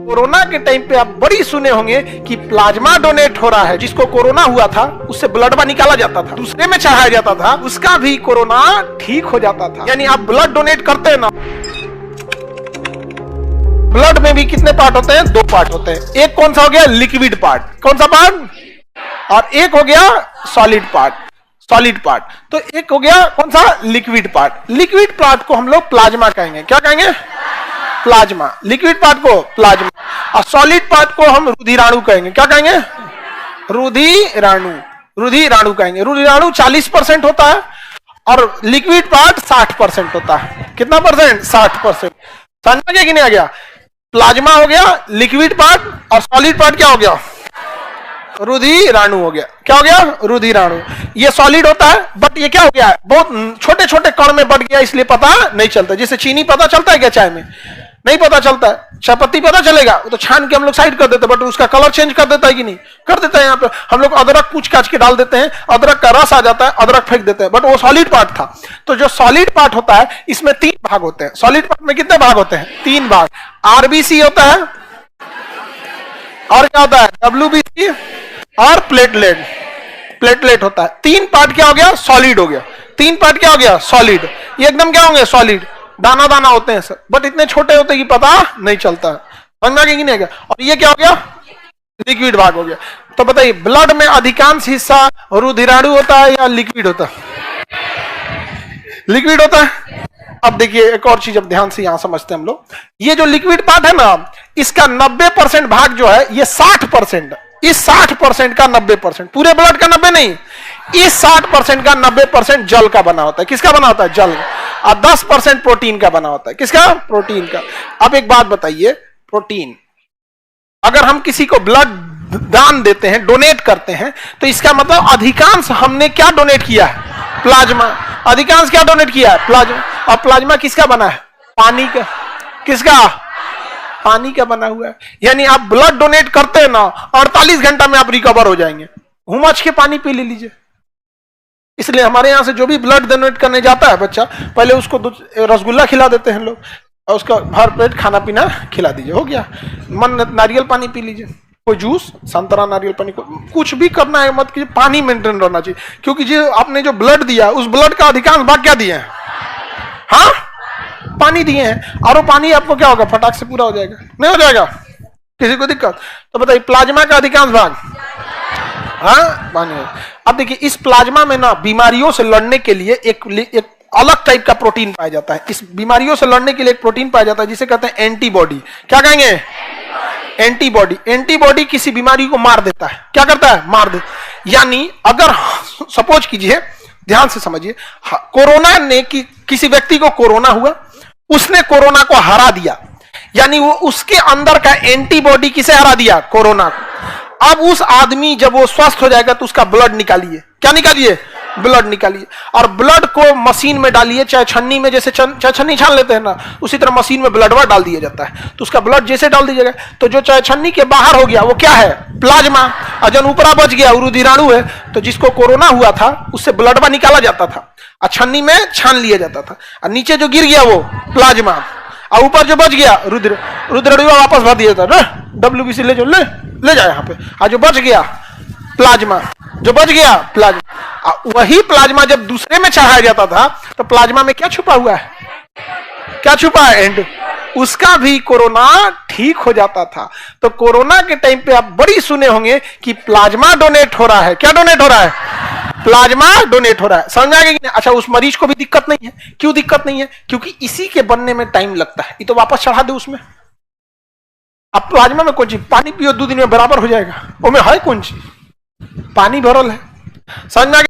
Corona के time पे आप बड़ी सुने होंगे कि प्लाज्मा डोनेट हो रहा है। जिसको कोरोना हुआ था उससे ब्लड निकाला जाता था, दूसरे में चढ़ाया जाता था, उसका भी कोरोना ठीक हो जाता था। यानी आप ब्लड डोनेट करते हैं ना, ब्लड में भी कितने पार्ट होते हैं? 2 पार्ट होते हैं। एक कौन सा हो गया? Liquid part. कौन सा पार्ट? और एक हो गया सॉलिड पार्ट। सॉलिड पार्ट तो एक हो गया कौन सा? Liquid part. लिक्विड पार्ट को हम लोग प्लाज्मा कहेंगे। क्या कहेंगे? प्लाज्मा। लिक्विड पार्ट को प्लाज्मा, और सॉलिड पार्ट को हम रुधिराणु कहेंगे। क्या कहेंगे? रुधिराणु। रुधिराणु कहेंगे। रुधिराणु 40% होता है और लिक्विड पार्ट 60% होता है। कितना परसेंट? 60%। समझ में गया कि नहीं आ गया? प्लाज्मा हो गया लिक्विड पार्ट, और सॉलिड पार्ट क्या हो गया? रुधिराणु हो गया। क्या हो गया? रुधिराणु। ये सॉलिड होता है, बट ये क्या हो गया? बहुत छोटे छोटे कण में बढ़ गया, इसलिए पता नहीं चलता। जैसे चीनी पता चलता है क्या चाय में? नहीं पता चलता है। चाय पत्ती पता चलेगा, वो तो छान के हम लोग साइड कर देते हैं, बट उसका कलर चेंज कर देता है कि नहीं? कर देता है। यहाँ पे हम लोग अदरक पूछ काच के डाल देते हैं, अदरक का रस आ जाता है, अदरक फेंक देते हैं, बट वो सॉलिड पार्ट था। तो जो सॉलिड पार्ट होता है इसमें 3 भाग होते हैं। सॉलिड पार्ट में कितने भाग होते हैं? 3 भाग। आरबीसी होता है, और क्या होता है? डब्ल्यूबीसी, और प्लेटलेट। प्लेटलेट होता है। 3 पार्ट क्या हो गया? सॉलिड हो गया। 3 पार्ट क्या हो गया? सॉलिड। ये एकदम क्या होंगे? सॉलिड। दाना दाना होते हैं सर, बट इतने छोटे होते हैं कि पता नहीं चलता है। समझ में कि नहीं गया? और ये क्या हो गया? लिक्विड भाग हो गया। तो बताइए, ब्लड में अधिकांश हिस्सा रुधिराणु होता है या लिक्विड होता है? लिक्विड होता है। अब देखिए एक और चीज, अब ध्यान से यहां समझते हैं हम लोग। ये जो लिक्विड पार्ट है ना, इसका 90% भाग जो है ये 60%। इस 60% का 90%, पूरे ब्लड का 90 नहीं, इस 60% का 90% जल का बना होता है। किसका बना होता है? जल। और 10% प्रोटीन का बना होता है। किसका? प्रोटीन का। अब एक बात बताइए, प्रोटीन अगर हम किसी को ब्लड दान देते हैं, डोनेट करते हैं, तो इसका मतलब अधिकांश हमने क्या डोनेट किया है? प्लाज्मा। अधिकांश क्या डोनेट किया है? प्लाज्मा। और प्लाज्मा किसका बना है? पानी का। किसका? पानी का बना हुआ है। यानी आप ब्लड डोनेट करते हैं ना, 48 घंटा में आप रिकवर हो जाएंगे। घूमच के पानी पी लीजिए। इसलिए हमारे यहां से जो भी ब्लड डोनेट करने जाता है बच्चा, पहले उसको रसगुल्ला खिला देते हैं लोग, और उसका भर पेट खाना पीना खिला दीजिए। हो गया। मन नारियल पानी पी लीजिए, कोई जूस, संतरा, नारियल पानी, कुछ भी करना है मत कीजिए, पानी मेंटेन रहना चाहिए। क्योंकि जो आपने जो ब्लड दिया, उस ब्लड का अधिकांश भाग क्या दिए हैं? हाँ, पानी दिए हैं। और वो पानी आपको क्या होगा? फटाक से पूरा हो जाएगा? नहीं हो जाएगा? किसी को दिक्कत? तो बताइए, प्लाज्मा का अधिकांश भाग हाँ पानी है। अब देखिए, इस प्लाज्मा में ना बीमारियों से लड़ने के लिए एक अलग टाइप का प्रोटीन पाया जाता है। इस बीमारियों से लड़ने के लिए एक प्रोटीन पाया जाता है जिसे कहते हैं एंटीबॉडी। क्या कहेंगे? एंटीबॉडी। एंटीबॉडी किसी बीमारी को मार देता है। क्या करता है? मार दे। यानी अगर सपोज कीजिए, ध्यान से समझिए, कोरोना ने किसी व्यक्ति को कोरोना हुआ, उसने कोरोना को हरा दिया, यानी वो उसके अंदर का एंटीबॉडी किसे हरा दिया? कोरोना को। अब उस आदमी जब वो स्वस्थ हो जाएगा तो उसका ब्लड निकालिए। क्या निकालिए? ब्लड निकालिए। और ब्लड को मशीन में डालिए, चाहे छन्नी में, जैसे चाहे छन्नी छान लेते हैं ना, उसी तरह मशीन में ब्लड डाल दिया जाता है। तो उसका ब्लड जैसे डाल दीजिएगा, तो जो चाहे छन्नी के बाहर हो गया वो क्या है? प्लाज्मा। और जब ऊपरा बच गया, रुधिराणु है। तो जिसको कोरोना हुआ था उससे ब्लड निकाला जाता था, और छन्नी में छान लिया जाता था। और नीचे जो गिर गया वो प्लाज्मा, और ऊपर जो बच गया रुधिराणु वापस भर दिया था। डब्ल्यूबीसी ले जाए यहाँ पे। और जो बच गया प्लाज्मा, जो बच गया प्लाज्मा। वही प्लाज्मा जब दूसरे में चढ़ाया जाता था, तो प्लाज्मा में क्या छुपा हुआ है? क्या छुपा है? एंड उसका भी कोरोना ठीक हो जाता था। तो कोरोना के टाइम पे आप बड़ी सुने होंगे कि प्लाज्मा डोनेट हो रहा है। क्या डोनेट हो रहा है? प्लाज्मा डोनेट हो रहा है। समझ में आ गया कि नहीं? अच्छा, उस मरीज को भी दिक्कत नहीं है। क्यों दिक्कत नहीं है? क्योंकि इसी के बनने में टाइम लगता है। ये तो वापस चढ़ा दे उसमें। अब प्लाज्मा में कौन चीज? पानी पियो 2 दिन में बराबर हो जाएगा। वो में है कौन चीज? पानी भरल है। समझ में आ गया?